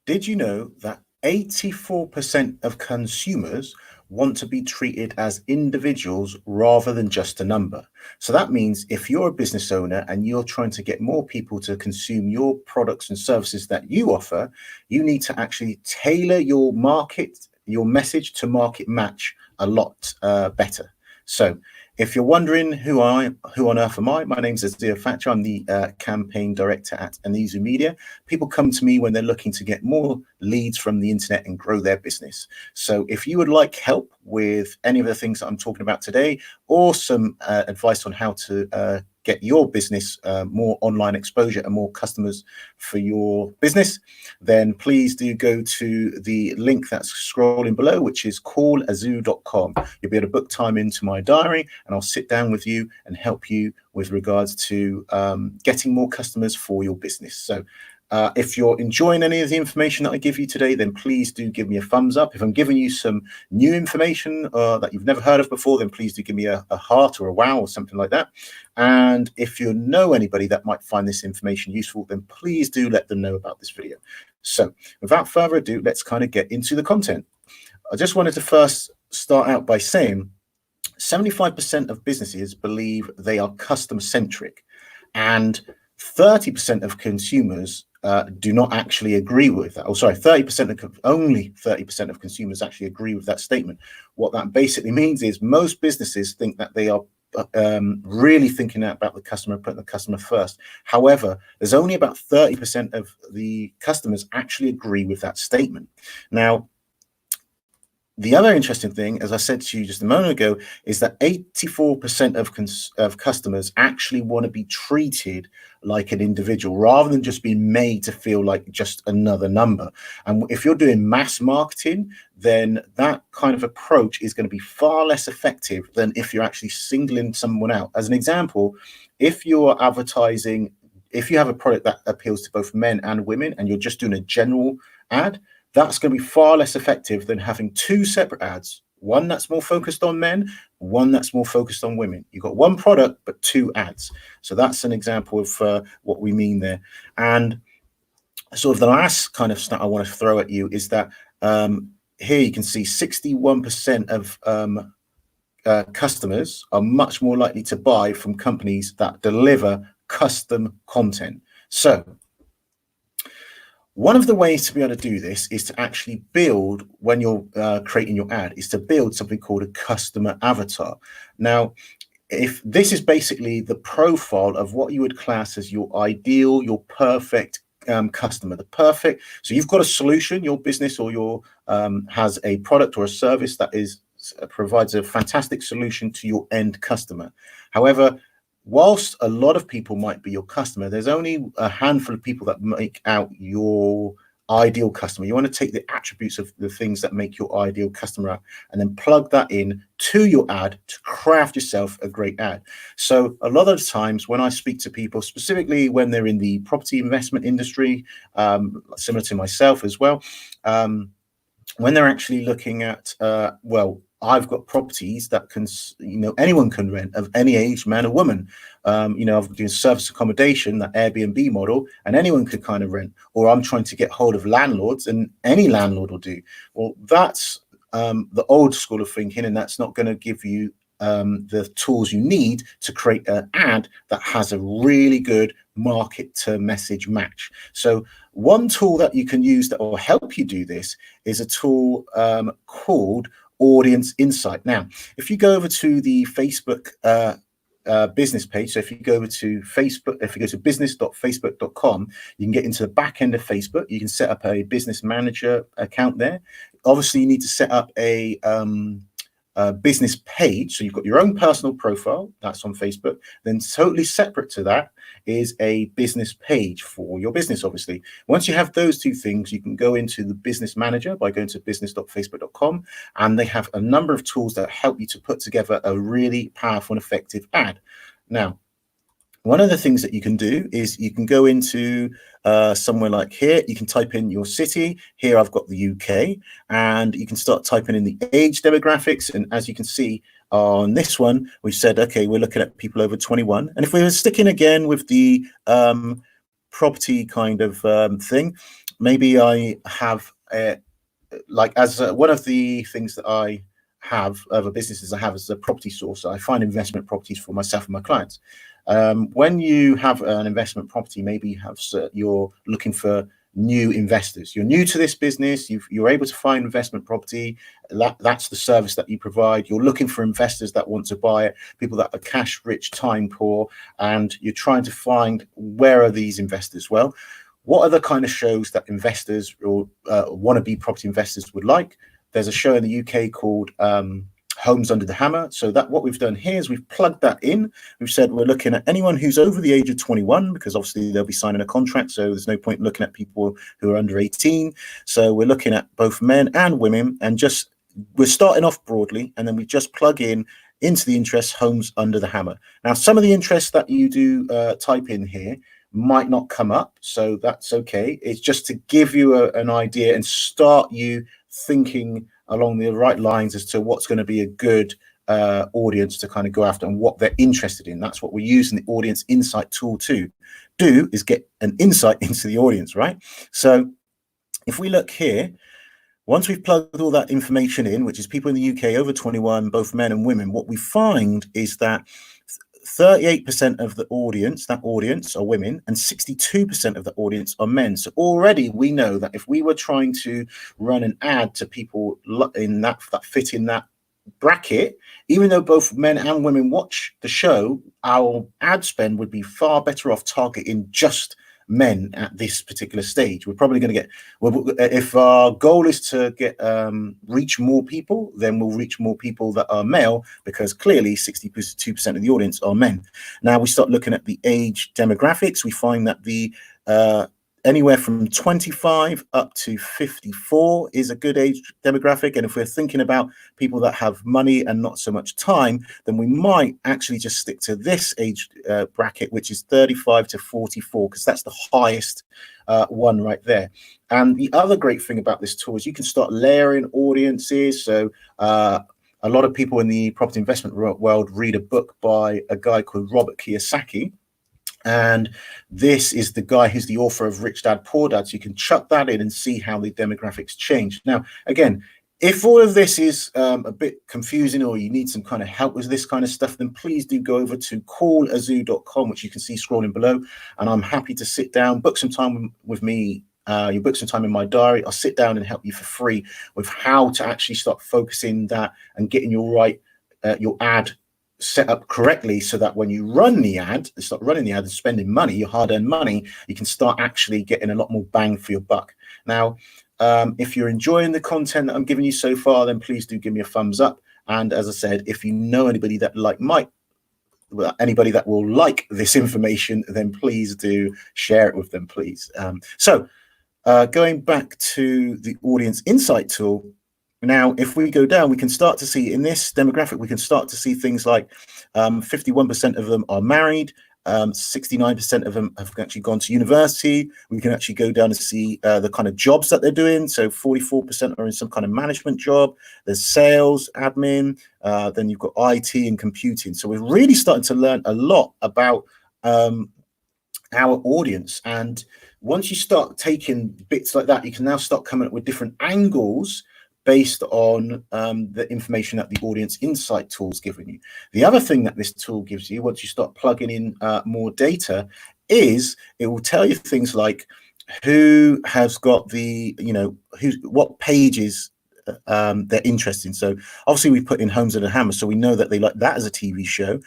Did you know that 84% of consumers want to be treated as individuals rather than just a number? So that means if you're a business owner and you're trying to get more people to consume your products and services that you offer, you need to actually tailor your message to market match a lot better. So if you're wondering who on earth am I, my name's Azir Thatcher. I'm the campaign director at OnizuMedia. People come to me when they're looking to get more leads from the internet and grow their business. So if you would like help with any of the things that I'm talking about today, or some advice on how to get your business more online exposure and more customers for your business, then please do go to the link that's scrolling below, which is callazu.com. You'll be able to book time into my diary and I'll sit down with you and help you with regards to getting more customers for your business. So if you're enjoying any of the information that I give you today, then please do give me a thumbs up. If I'm giving you some new information that you've never heard of before, then please do give me a heart or a wow or something like that. And if you know anybody that might find this information useful, then please do let them know about this video. So without further ado, let's kind of get into the content. I just wanted to first start out by saying 75% of businesses believe they are customer centric, and 30% of consumers do not actually agree with that. Oh, sorry, only 30% of consumers actually agree with that statement. What that basically means is most businesses think that they are really thinking about the customer, putting the customer first. However, there's only about 30% of the customers actually agree with that statement. Now, the other interesting thing, as I said to you just a moment ago, is that 84% of customers actually want to be treated like an individual rather than just being made to feel like just another number. And if you're doing mass marketing, then that kind of approach is going to be far less effective than if you're actually singling someone out. As an example, if you're advertising, if you have a product that appeals to both men and women and you're just doing a general ad, that's going to be far less effective than having two separate ads, one that's more focused on men, one that's more focused on women. You've got one product, but two ads. So that's an example of what we mean there. And sort of the last kind of stat I want to throw at you is that here you can see 61% of customers are much more likely to buy from companies that deliver custom content. So one of the ways to be able to do this is to actually build, when you're creating your ad, is to build something called a customer avatar. Now, if this is basically the profile of what you would class as your ideal, your perfect customer, so you've got a solution, your business or your has a product or a service that provides a fantastic solution to your end customer. However, whilst a lot of people might be your customer, there's only a handful of people that make out your ideal customer. You want to take the attributes of the things that make your ideal customer out and then plug that in to your ad to craft yourself a great ad. So a lot of times when I speak to people, specifically when they're in the property investment industry, similar to myself as well, when they're actually looking at, well, I've got properties that can, anyone can rent of any age, man or woman. I've been doing service accommodation, that Airbnb model, and anyone could kind of rent. Or I'm trying to get hold of landlords, and any landlord will do. Well, that's the old school of thinking, and that's not going to give you the tools you need to create an ad that has a really good market to message match. So one tool that you can use that will help you do this is a tool called Audience Insight. Now, if you go over to the Facebook business page, so if you go over to Facebook, if you go to business.facebook.com, you can get into the back end of Facebook. You can set up a business manager account there. Obviously, you need to set up a business page. So you've got your own personal profile, that's on Facebook. Then totally separate to that is a business page for your business, obviously. Once you have those two things, you can go into the business manager by going to business.facebook.com, and they have a number of tools that help you to put together a really powerful and effective ad. Now, one of the things that you can do is you can go into somewhere like here. You can type in your city. Here I've got the UK, and you can start typing in the age demographics. And as you can see on this one, we said, okay, we're looking at people over 21. And if we were sticking again with the property kind of thing, maybe I have like as one of the things that I have other businesses I have as a property source. I find investment properties for myself and my clients. When you have an investment property, maybe you have you're looking for new investors. You're new to this business. You're able to find investment property. That's the service that you provide. You're looking for investors that want to buy it, people that are cash rich, time poor, and you're trying to find where are these investors. Well, what are the kind of shows that investors or wannabe property investors would like? There's a show in the UK called Homes Under the Hammer. So that what we've done here is we've plugged that in. We've said we're looking at anyone who's over the age of 21, because obviously they'll be signing a contract. So there's no point looking at people who are under 18. So we're looking at both men and women, and just we're starting off broadly, and then we just plug in into the interest Homes Under the Hammer. Now, some of the interests that you do type in here might not come up, so that's okay. It's just to give you an idea and start you thinking along the right lines as to what's going to be a good audience to kind of go after and what they're interested in. That's what we're using the audience insight tool to do, is get an insight into the audience, right? So if we look here, once we've plugged all that information in, which is people in the UK over 21, both men and women, what we find is that 38% of the audience, that audience are women, and 62% of the audience are men. So already we know that if we were trying to run an ad to people in that fit in that bracket, even though both men and women watch the show, our ad spend would be far better off targeting just men at this particular stage. We're probably going to get, well, if our goal is to get reach more people, then we'll reach more people that are male, because clearly 62% of the audience are men. Now we start looking at the age demographics. We find that the anywhere from 25 up to 54 is a good age demographic. And if we're thinking about people that have money and not so much time, then we might actually just stick to this age bracket, which is 35 to 44, because that's the highest one right there. And the other great thing about this tool is you can start layering audiences. So a lot of people in the property investment world read a book by a guy called Robert Kiyosaki. And this is the guy who's the author of Rich Dad, Poor Dad. So you can chuck that in and see how the demographics change. Now, again, if all of this is a bit confusing, or you need some kind of help with this kind of stuff, then please do go over to callazoo.com, which you can see scrolling below. And I'm happy to sit down, book some time with me. You book some time in my diary. I'll sit down and help you for free with how to actually start focusing that and getting your ad set up correctly, so that when you run the ad, start running the ad and spending money, your hard-earned money, you can start actually getting a lot more bang for your buck. Now, if you're enjoying the content that I'm giving you so far, then please do give me a thumbs up. And as I said, if you know anybody that anybody that will like this information, then please do share it with them, please. So going back to the audience insight tool. Now, if we go down, we can start to see in this demographic, we can start to see things like 51% of them are married, 69% of them have actually gone to university. We can actually go down and see the kind of jobs that they're doing. So 44% are in some kind of management job. There's sales, admin, then you've got IT and computing. So we're really starting to learn a lot about our audience. And once you start taking bits like that, you can now start coming up with different angles based on the information that the audience insight tool's giving you. The other thing that this tool gives you, once you start plugging in more data, is it will tell you things like who has got the, what pages they're interested in. So obviously we put in Homes Under the Hammer, so we know that they like that as a TV show.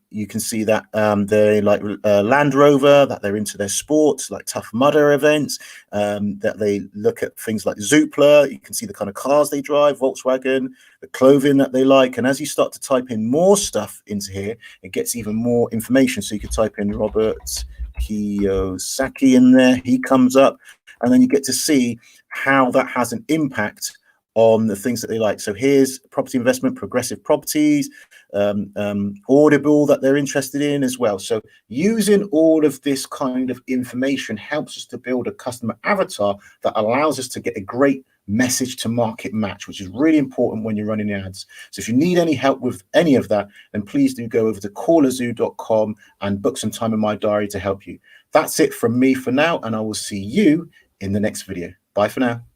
You can see that they like Land Rover, that they're into their sports, like Tough Mudder events, that they look at things like Zoopla. You can see the kind of cars they drive, Volkswagen, the clothing that they like. And as you start to type in more stuff into here, it gets even more information. So you could type in Robert Kiyosaki in there, he comes up, and then you get to see how that has an impact on the things that they like. So here's property investment, progressive properties, Audible that they're interested in as well. So using all of this kind of information helps us to build a customer avatar that allows us to get a great message to market match, which is really important when you're running ads. So if you need any help with any of that, then please do go over to callazoo.com and book some time in my diary to help you. That's it from me for now, and I will see you in the next video. Bye for now.